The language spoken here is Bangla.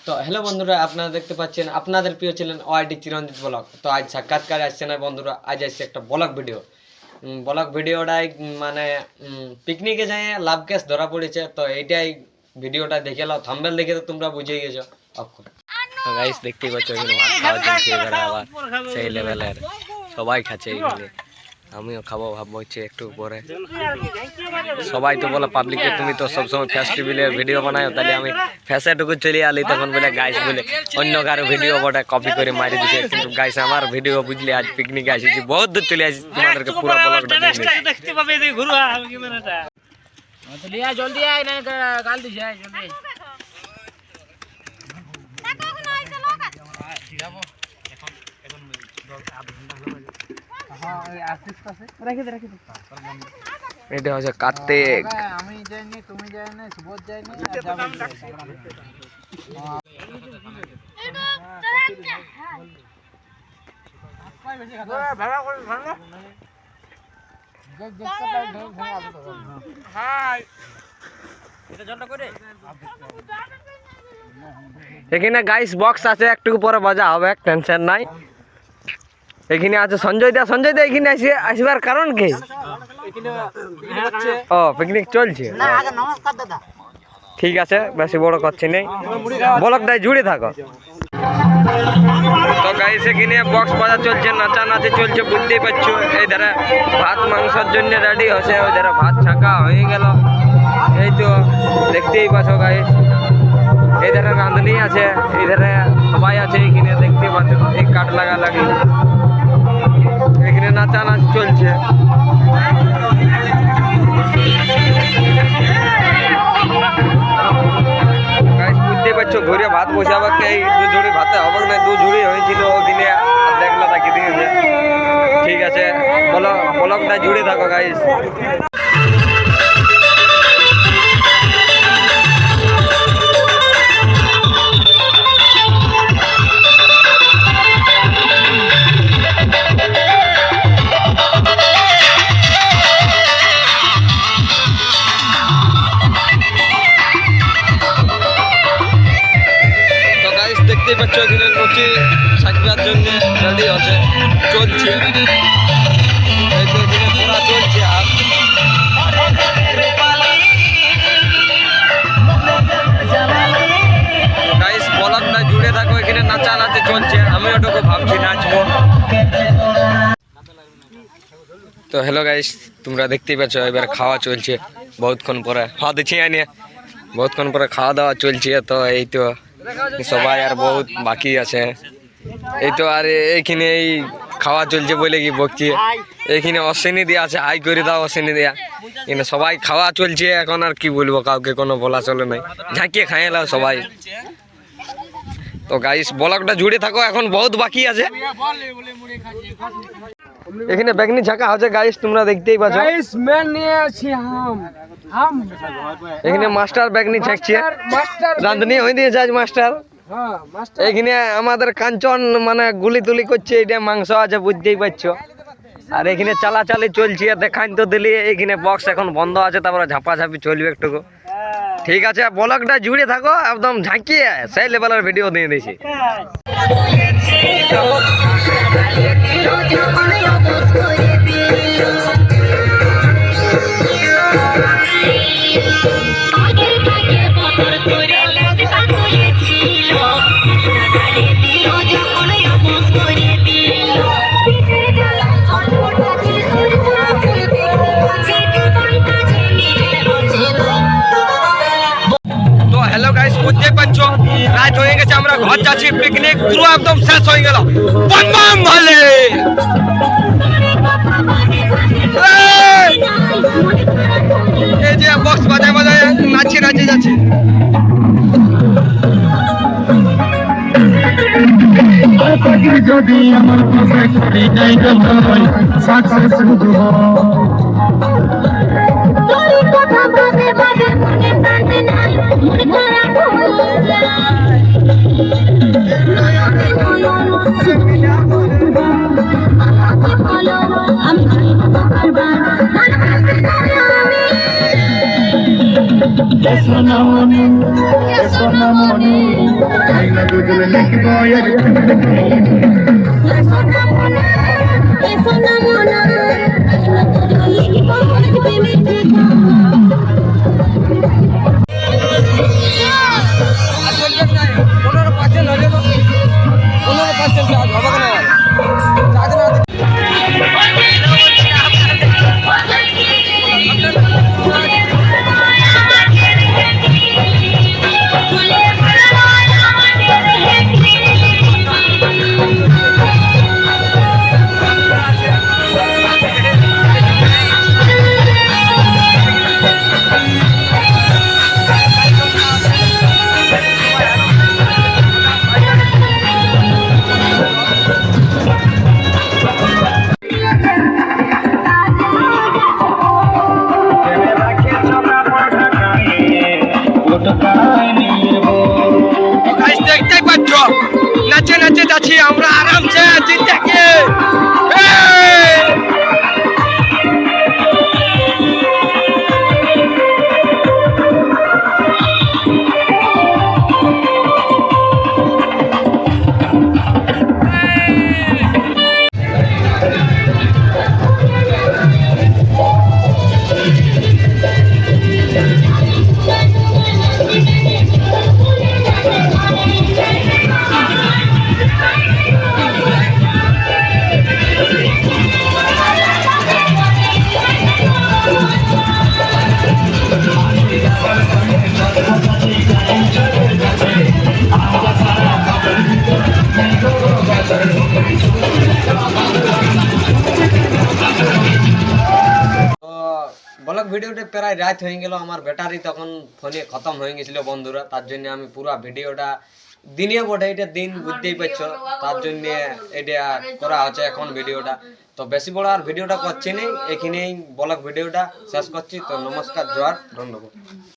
তো হ্যালো বন্ধুরা, আপনারা দেখতে পাচ্ছেন আপনাদের প্রিয় ছিলেন ওআইডি চিরঞ্জিত ব্লগ। তো আজ সাক্ষাৎকার আসছে না বন্ধুরা, আজ আসছে একটা ব্লগ ভিডিও। ব্লগ ভিডিওটাই মানে পিকনিকে যাই লাভ কেস ধরা পড়েছে। তো এইটাই ভিডিওটা দেখে নাও, থাম্বনেল দেখে তো তোমরা বুঝেই গেছো। গাইস দেখতেই পাচ্ছ এখানে ভাত খাওয়া চলছে, এবারে আবার সেই লেভেলের সবাই খাচ্ছে এখানে, আমিও খাবো ভাববো হচ্ছে একটু পরে। সবাই তো বলে পাবলিকে তুমি তো সবসময় ফেস্টিভ্যালের ভিডিও বানাও, তাহলে আমি ফ্যাশাটুকু চলে আলি, তখন বলে গাইস বলে অন্য কারো ভিডিও বটে কপি করে মারি দিচ্ছে। কিন্তু গাইস আমার ভিডিও বুঝলে আজ পিকনিকে আসিছি, বহুত দূর চলে আসি, তোমাদেরকে পুরো ব্লগটা দেখতে পাবে। ঘুরু ক্যামেরাটা জলদি আয় না গাল দিছে, জলদি এটা হচ্ছে কার্তিক। আমি যাইনি, তুমি যাইনি, সুবোধ যাইনি, এখানে গাইস বক্স আছে, একটু পরে বাজা হবে, টেনশন নাই। এখানে আছে সঞ্জয় দা। সঞ্জয় দা এখানে আসবার কারণ কি? ও পিকনিক চলছে, ঠিক আছে, বেশি বড় করছি নেই, ব্লগটাই জুড়ে থাকো। তো গাইস এখানে বক্স বাজা চলছে, নাচানাচি চলছে, বুঝতেই পারছো। এই ধারে ভাত মাংসের জন্য রেডি হচ্ছে, ওই ধারে ভাত ছাকা হয়ে গেল, এই তো দেখতেই পাচ্ছ গাইস। এই ধারে রাঁধুনি আছে, এই ধারে সবাই আছে, এখানে দেখতেই পাচ্ছ, এই কাঠ লাগা এখানে নাচানাচ চলছে। বুঝতে পারছো ঘুরে ভাত বসাবে, এই দু ঝুড়ি ভাতে হবে না, দু ঝুড়ি হয়েছিল ওখানে, দেখলা তাকে দিয়েছে। ঠিক আছে, বলো ব্লগটা জুড়ে থাকো গাইস। দেখতেই পাচ্ছ এখানে লুচি ছাকবার জন্য রেডি আছে, চলছে, এই তো এখানে পুরা চলছে। আর গাইস ব্লগটা জুড়ে থাকো, এখানে নাচানাচি চলছে, আমি ওটুকু ভাবছি নাচবো। তো হ্যালো গাইস, তোমরা দেখতেই পাচ্ছ এবার খাওয়া চলছে, বহুতক্ষণ পরে খাওয়া দিচ্ছি আইনে, বহুতক্ষণ পরে খাওয়া দাওয়া চলছে। তো এই তো সবাই আর বহুত বাকি আছে, এই তো আর এইখানে এই খাওয়া চলছে বলে কি বকছি, এইখানে অশ্বিনী দেওয়া আছে, হাই করে দাও অশ্বিনী দেওয়া, এখানে সবাই খাওয়া চলছে। এখন আর কি বলবো, কাউকে কোনো বলা চলে নাই, ঝাঁকিয়ে খাইয়ে নাও সবাই। তো গাইস ব্লগটা জুড়ে থাকো, এখন বহুত বাকি আছে। এখানে বেগনি ঝাঁকা হচ্ছে গাইস, তোমরা দেখতেই পাচ্ছ। এখানে মাস্টার বেগনি ঝাঁকছে, রাঁধুনি হয়ে দিয়েছে আজ মাস্টার। এখানে আমাদের কাঞ্চন মানে গুলি তুলি করছে, এটা মাংস আছে বুঝতেই পারছো। আর এখানে চালাচালি চলছে, দেখান তো দিলি। এখানে বক্স এখন বন্ধ আছে, তারপরে ঝাপাঝাপি চলবে একটু। ঠিক আছে, ব্লগটা জুড়ে থাকো, একদম ঝাঁকিয়ে সেই লেভেলের ভিডিও দিয়ে দিয়েছি। হ্যালো গাইস, বুঝতেই পারছো রাত হয়ে গেছে, আমরা ঘর যাচ্ছি, পিকনিক পুরো একদম শেষ হয়ে গেল। বম বম ভালে এই যে বক্স বাজায় বাজায় নাচে যাচ্ছে। যদি আমার পাশে করি যাই তো ভাই সাকসেস বুঝব। সোনামণি সোনামণি দেখতেই পাচ্ছ নাচে নাচে যাচ্ছি আমরা আরামসে জিন্দাকে তো ব্লগ ভিডিওটা প্রায় রাত হয়ে গেল, আমার ব্যাটারি তখন ফোনে খতম হয়ে গেছিল বন্ধুরা, তার জন্য আমি পুরো ভিডিওটা দিনে বটে, এটা দিন বুঝতেই পারছো, তার জন্য এটা করা হচ্ছে এখন ভিডিওটা। তো বেশি বড় আর ভিডিওটা করছি না, এখানেই ব্লগ ভিডিওটা শেষ করছি। তো নমস্কার, জোহার, ধন্যবাদ।